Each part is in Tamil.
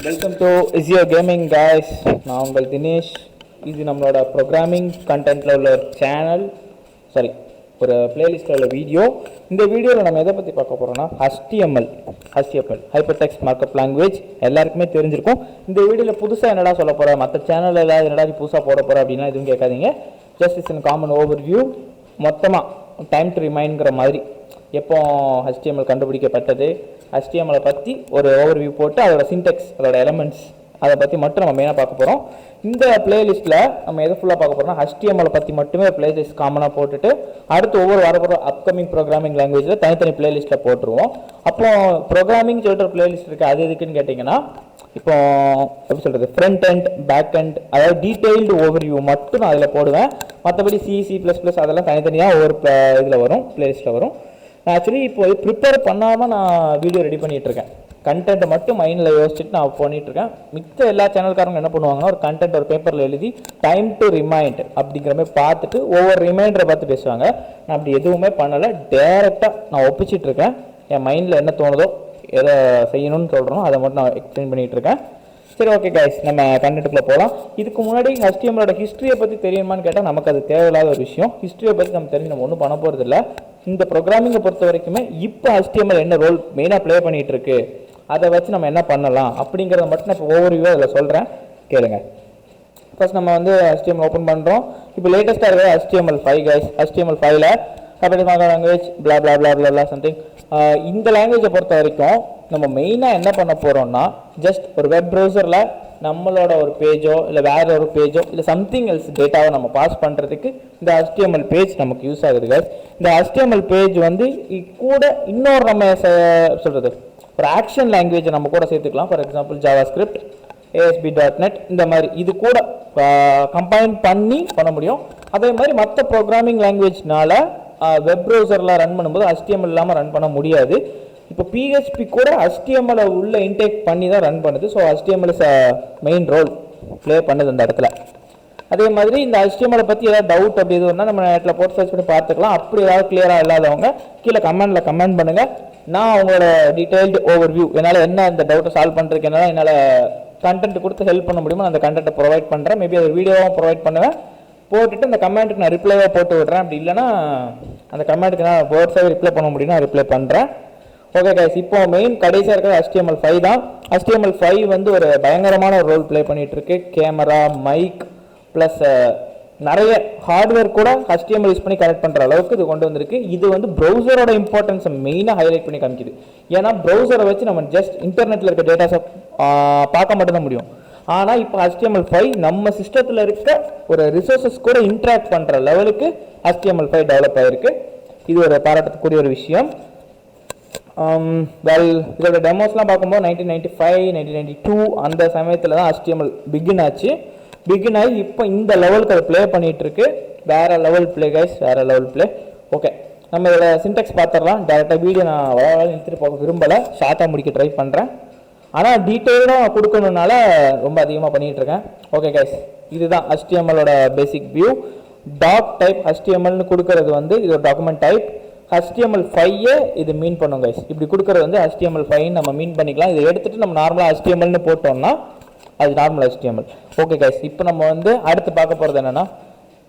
வெல்கம் டு இஸ்யோ கேமிங் காய்ஸ். நான் உங்கள் தினேஷ். இது நம்மளோட ப்ரோக்ராமிங் கண்டென்ட்டில் உள்ள ஒரு சேனல், சாரி ஒரு பிளேலிஸ்ட்டில் உள்ள வீடியோ. இந்த வீடியோவில் நம்ம எதை பற்றி பார்க்க போகிறோம்னா HTML hyper text markup language எல்லாருக்குமே தெரிஞ்சிருக்கும். இந்த வீடியோவில் புதுசாக என்னடா சொல்ல போகிறேன், மற்ற சேனலில் ஏதாவது என்னடா புதுசாக போட போகிறேன் அப்படின்னா எதுவும் கேட்காதீங்க. Just it's in common over view. மொத்தமாக டைம் டு ரிமைண்ட்ங்கிற மாதிரி எப்போ HTML கண்டுபிடிக்கப்பட்டது, HTML பற்றி ஒரு ஓவர்வியூ போட்டு அதோட சின்டெக்ஸ், அதோட எலமெண்ட்ஸ், அதை பற்றி மட்டும் நம்ம மெயினாக பார்க்க போகிறோம். இந்த பிளேலிஸ்ட்டில் நம்ம எதை ஃபுல்லாக பார்க்க போகிறோம்னா HTML பற்றி மட்டுமே பிளேலிஸ்ட் காமனாக போட்டுட்டு அடுத்து ஒவ்வொரு வரப்போகிற அப்கமிங் ப்ரோக்ராமிங் லாங்குவேஜில் தனித்தனி பிளேலிஸ்ட்டில் போட்டுருவோம். அப்போ ப்ரோக்ராமிங் சொல்லிட்டு ஒரு பிளேலிஸ்ட் இருக்குது. அது எதுக்குன்னு கேட்டிங்கன்னா, இப்போ எப்படி சொல்கிறது, ஃப்ரண்ட் அண்ட் பேக் அண்ட், அதாவது டீட்டெயில்டு ஓவர்வியூ மட்டும் நான் அதில் போடுவேன். மற்றபடி C++ அதெல்லாம் தனித்தனியாக ஒவ்வொரு இதில் வரும், பிளேலிஸ்ட்டில் வரும். நான் ஆக்சுவலி இப்போ ப்ரிப்பேர் பண்ணாமல் நான் வீடியோ ரெடி பண்ணிகிட்ருக்கேன். கண்டென்ட்டை மட்டும் மைண்டில் யோசிச்சுட்டு நான் பண்ணிகிட்ருக்கேன். மித்த எல்லா சேனல்காரங்க என்ன பண்ணுவாங்கன்னா, ஒரு கண்டென்ட் ஒரு பேப்பரில் எழுதி டைம் டு ரிமைண்ட் அப்படிங்கிற மாதிரி பார்த்துட்டு ஒவ்வொரு ரிமைண்டரை பார்த்து பேசுவாங்க. நான் அப்படி எதுவுமே பண்ணலை. டேரெக்டாக நான் ஒப்பிச்சிட்ருக்கேன். என் மைண்டில் என்ன தோணுதோ, எதை செய்யணும்னு சொல்கிறோம் அதை மட்டும் நான் எக்ஸ்பிளைன் பண்ணிகிட்ருக்கேன். சரி, ஓகே கைஸ், நம்ம கண்டென்ட்டுக்குள்ளே போகலாம். இதுக்கு முன்னாடி HTMLோட ஹிஸ்ட்ரியை பற்றி தெரியுமான்னு கேட்டால் நமக்கு அது தேவையில்லாத ஒரு விஷயம். ஹிஸ்ட்ரியை பற்றி நம்ம தெரிஞ்சு நம்ம ஒன்றும் பண்ண போகிறது இல்லை. இந்த ப்ரோக்ராமிங்கை பொறுத்த வரைக்குமே இப்போ HTML என்ன ரோல் மெயினாக ப்ளே பண்ணிகிட்டு இருக்கு, அதை வச்சு நம்ம என்ன பண்ணலாம் அப்படிங்கிறத மட்டும் நான் இப்போ ஓவர்வியூவாக அதில் சொல்கிறேன், கேளுங்க. ஃபர்ஸ்ட் நம்ம வந்து HTML ஓப்பன் பண்ணுறோம். இப்போ லேட்டஸ்ட்டாக இருக்கிற HTML5 கைஸ். HTML5ல் ஹைப்பர்டெக்ஸ்ட் லாங்குவேஜ் பிளா பிளா பிளா பிளா சம்திங். இந்த லாங்குவேஜை பொறுத்த வரைக்கும் நம்ம மெயினாக என்ன பண்ண போகிறோம்னா, ஜஸ்ட் ஒரு வெப் ப்ரௌசரில் நம்மளோட ஒரு பேஜோ இல்லை வேற ஒரு பேஜோ இல்லை சம்திங் எல்ஸ் டேட்டாவை நம்ம பாஸ் பண்ணுறதுக்கு இந்த HTML பேஜ் நமக்கு யூஸ் ஆகுது கைஸ். இந்த HTML பேஜ் வந்து கூட இன்னொரு நம்ம சொல்கிறது ஒரு ஆக்ஷன் லாங்குவேஜை நம்ம கூட சேர்த்துக்கலாம். ஃபார் எக்ஸாம்பிள் JavaScript, ASP.NET, இந்த மாதிரி இது கூட கம்பைன் பண்ண முடியும். அதே மாதிரி மற்ற ப்ரோக்ராமிங் லாங்குவேஜ்னால வெப் ப்ரௌசரில் ரன் பண்ணும்போது HTML இல்லாமல் ரன் பண்ண முடியாது. இப்போ PHP கூட HTML உள்ள இன்டேக் பண்ணி தான் ரன் பண்ணுது. So HTML is main role play பண்ணுது அந்த இடத்துல. அதே மாதிரி இந்த HTML பற்றி ஏதாவது டவுட் அப்படி எதுவும்னா நம்ம நெட்டில் போட்டு சர்ச் பண்ணி பார்த்துக்கலாம். அப்படி ஏதாவது கிளியராக இல்லாதவங்க கீழே கமெண்டில் கமெண்ட் பண்ணுங்கள். நான் அவங்களோட டீட்டெயில்டு ஓவர்வியூ, என்னால் என்ன இந்த டவுட்டை சால்வ் பண்ணுறதுக்கு என்னால் கண்டென்ட் கொடுத்து ஹெல்ப் பண்ண முடியுமோ அந்த கண்டென்ட்டை ப்ரொவைட் பண்ணுறேன். மேபி அது வீடியோவும் ப்ரொவைட் பண்ணுவேன். போட்டுட்டு அந்த கமெண்ட்டுக்கு நான் ரிப்ளைவாக போட்டு விட்றேன். அப்படி இல்லைனா அந்த கமெண்ட்டுக்கு நான் வேர்ட்ஸாக ரிப்ளை பண்ண முடியும்னா ரிப்ளை பண்ணுறேன். ஓகே கைஸ், இப்போ மெயின் கடைசியாக இருக்கிற HTML5 தான். HTML5 வந்து ஒரு பயங்கரமான ஒரு ரோல் ப்ளே பண்ணிகிட்டு இருக்கு. கேமரா, மைக் ப்ளஸ் நிறைய ஹார்ட்வேர் கூட HTML யூஸ் பண்ணி கனெக்ட் பண்ணுற அளவுக்கு இது கொண்டு வந்திருக்கு. இது வந்து ப்ரௌசரோட இம்பார்ட்டன்ஸை மெயினாக ஹைலைட் பண்ணி காமிக்குது. ஏன்னா ப்ரௌசரை வச்சு நம்ம ஜஸ்ட் இன்டர்நெட்டில் இருக்க டேட்டாஸை பார்க்க மட்டும்தான் முடியும். ஆனால் இப்போ HTML5 நம்ம சிஸ்டத்தில் இருக்க ஒரு ரிசோர்ஸஸ் கூட இன்ட்ராக்ட் பண்ணுற லெவலுக்கு HTML5 டெவலப் ஆகிருக்கு. இது ஒரு பாராட்டக்கூடிய ஒரு விஷயம். இதோட டெமோஸ்லாம் பார்க்கும்போது 1995, 1992 அந்த சமயத்தில் தான் HTML பிகின் ஆச்சு. பிகின் ஆகி இப்போ இந்த லெவலுக்கு அதை ப்ளே பண்ணிகிட்டு இருக்கு. வேறு லெவல் ப்ளே கைஸ், வேறு லெவல் ப்ளே. ஓகே, நம்ம இதோட சின்டெக்ஸ் பார்த்துடலாம். டேரெக்டாக வீடியோ நான் நிறுத்திட்டு போக விரும்பலை, ஷார்ட்டாக முடிக்க ட்ரை பண்ணுறேன். ஆனால் டீட்டெயிலாக கொடுக்கணுன்னால ரொம்ப அதிகமாக பண்ணிகிட்ருக்கேன். ஓகே கைஸ், இதுதான் HTMLோட பேசிக் வியூ. டாக் டைப் HTMLனு கொடுக்கறது வந்து இது ஒரு டாக்குமெண்ட் டைப். HTML5 இது மீன் பண்ணும் கைஸ். இப்படி கொடுக்கறது வந்து HTML5 நம்ம மீன் பண்ணிக்கலாம். இதை எடுத்துகிட்டு நம்ம நார்மலாக HTMLனு போட்டோம்னா அது நார்மல் HTML. ஓகே கைஸ், இப்போ நம்ம வந்து அடுத்து பார்க்க போகிறது என்னென்னா,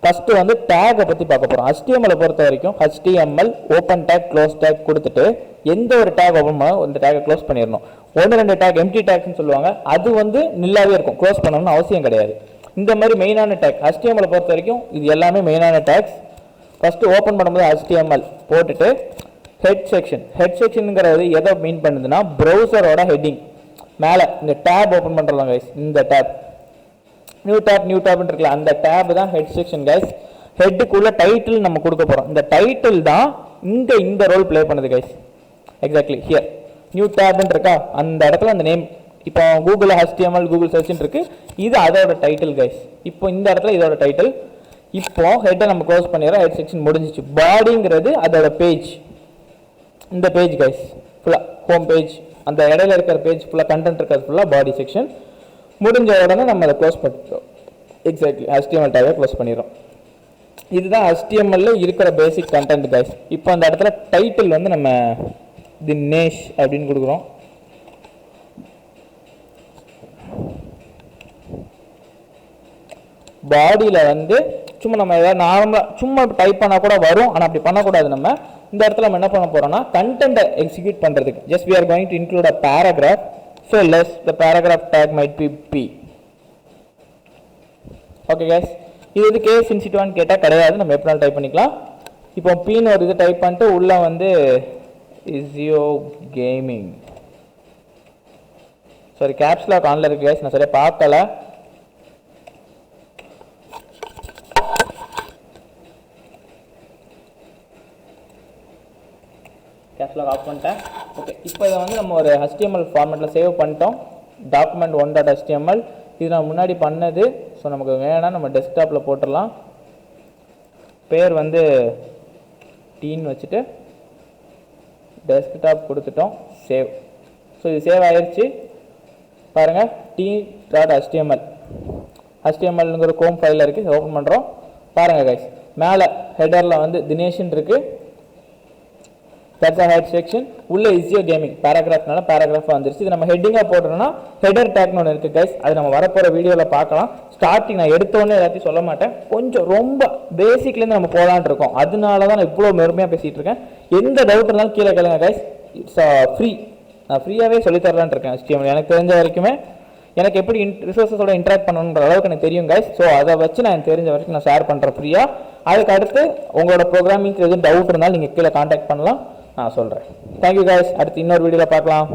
ஃபஸ்ட்டு வந்து டேகை பற்றி பார்க்க போகிறோம். HTML பொறுத்த வரைக்கும் HTML open take close take கொடுத்துட்டு எந்த ஒரு டேக் ஓப்பன் பண்ணால் இந்த டேகை க்ளோஸ் பண்ணிடணும். 1-2 டேக் எம்டி டேக்ஸ்னு சொல்லுவாங்க, அது வந்து நில்லாவே இருக்கும், க்ளோஸ் பண்ணணும்னு அவசியம் கிடையாது. இந்த மாதிரி மெயினான டேக் HTML பொறுத்த வரைக்கும் இது எல்லாமே மெயினான டேக்ஸ். ஃபஸ்ட்டு ஓப்பன் பண்ணும்போது HTML போட்டுட்டு ஹெட் செக்ஷனுங்கிறது எதை மீன் பண்ணுதுன்னா, ப்ரௌசரோட ஹெட்டிங் மேலே இந்த டேப் ஓப்பன் பண்ணுறோம் கைஸ். இந்த டேப் நியூ டேப்னு இருக்குல்ல, அந்த டேப் தான் ஹெட் செக்ஷன் கைஸ். ஹெட்டுக்குள்ள டைட்டில் நம்ம கொடுக்க போகிறோம். இந்த டைட்டில் தான் இந்த ரோல் ப்ளே பண்ணுது கைஸ். எக்ஸாக்ட்லி ஹியர் நியூ டேப்னு இருக்கா, அந்த இடத்துல அந்த நேம். இப்போ கூகுள் HTML கூகுள் சர்ச்னு இருக்கு, இது அதோட டைட்டில் கைஸ். இப்போ இந்த இடத்துல இதோட டைட்டில். இப்போ ஹெட்டை நம்ம க்ளோஸ் பண்ணிடுறோம். ஹெட் செக்ஷன் முடிஞ்சிச்சு. பாடிங்கிறது அதோட பேஜ், இந்த பேஜ் கைஸ் ஃபுல்லாக ஹோம் பேஜ். அந்த இடையில இருக்கிற பேஜ் ஃபுல்லாக கண்டென்ட் இருக்கிறது ஃபுல்லாக பாடி செக்ஷன். முடிஞ்ச உடனே நம்ம அதை க்ளோஸ் பண்ணிட்டோம். எக்ஸாக்ட்லி HTML டேகை க்ளோஸ் பண்ணிடுறோம். இதுதான் HTML இருக்கிற பேசிக் கண்டென்ட் கைஸ். இப்போ அந்த இடத்துல டைட்டில் வந்து நம்ம தினேஷ் அப்படின்னு கொடுக்குறோம். பாடியில் வந்து சும்மா நம்ம ஏதாவது நார்மலாக சும்மா டைப் பண்ணால் கூட வரும். ஆனால் அப்படி பண்ணக்கூடாது. நம்ம இந்த இடத்துல நம்ம என்ன பண்ண போகிறோம்னா கண்டென்ட்டை எக்ஸிக்யூட் பண்ணுறதுக்கு just we are going to include a paragraph. So less the paragraph tag might be p. Okay guys, இது வந்து கேஸ் சென்சிட்டிவான்னு கேட்டால் கிடையாது, நம்ம எப்படினாலும் டைப் பண்ணிக்கலாம். இப்போ பின்னு ஒரு இது டைப் பண்ணிட்டு உள்ளே வந்து இஸ்யோ கேமிங், சாரி கேப்ஸ் லாக் ஆன்ல இருக்கு கைஸ், நான் சரியாக பார்க்கல. கேப்ஸ் லாக் ஆஃப் பண்ணிட்டேன். ஓகே, இப்போ இதை வந்து நம்ம ஒரு HTML ஃபார்மேட்டில் சேவ் பண்ணிட்டோம். டாக்குமெண்ட் 1.html இது நான் முன்னாடி பண்ணது. ஸோ நமக்கு வேணால் நம்ம டெஸ்க்டாப்பில் போட்டுடலாம். பேர் வந்து டீன்னு வச்சுட்டு டெஸ்க்டாப் கொடுத்துட்டோம். சேவ். ஸோ இது சேவ் ஆயிடுச்சு பாருங்கள். t.html HTMLங்கிற கோம் ஃபைலில் இருக்குது. ஓப்பன் பண்ணுறோம். பாருங்கள் கைஸ், மேலே ஹெடரில் வந்து தினேஷன் இருக்குது. That's a head section. உள்ள இஸ்யோ கேமிங் பேராகிராஃப்னால பேராகிராஃப் வந்துருச்சு. இது நம்ம ஹெட்டிங்காக போடுறோம்னா ஹெடர் டேக்னு ஒன்று இருக்குது கைஸ், அது நம்ம வரப்போகிற வீடியோவில் பார்க்கலாம். ஸ்டார்டிங் நான் எடுத்தோன்னே எல்லாத்தையும் சொல்ல மாட்டேன், கொஞ்சம் ரொம்ப பேசிக்லேருந்து நம்ம போகலான் இருக்கோம். அதனால தான் நான் இவ்வளோ மெருமையாக பேசிகிட்டு இருக்கேன். எந்த டவுட் இருந்தாலும் கீழே கேளுங்க கைஸ், இட்ஸ் ஃப்ரீ. நான் ஃப்ரீயாகவே சொல்லித்தரலான் இருக்கேன். HTML எனக்கு தெரிஞ்ச வரைக்குமே எனக்கு எப்படி ரிசோர்ஸோட இன்ட்ராக்ட் பண்ணணுன்ற அளவுக்கு எனக்கு தெரியும் கைஸ். ஸோ அதை வச்சு நான் எனக்கு தெரிஞ்ச வரைக்கும் நான் ஷேர் பண்ணுறேன் ஃப்ரீயாக. அதுக்கு அடுத்து உங்களோட ப்ரோக்ராமிங்க்கு எதுவும் டவுட் இருந்தாலும் நீங்கள் கீழே காண்டாக்ட் பண்ணலாம், நான் சொல்கிறேன். தேங்க்யூ கைஸ், அடுத்து இன்னொரு வீடியோவில் பார்க்கலாம்.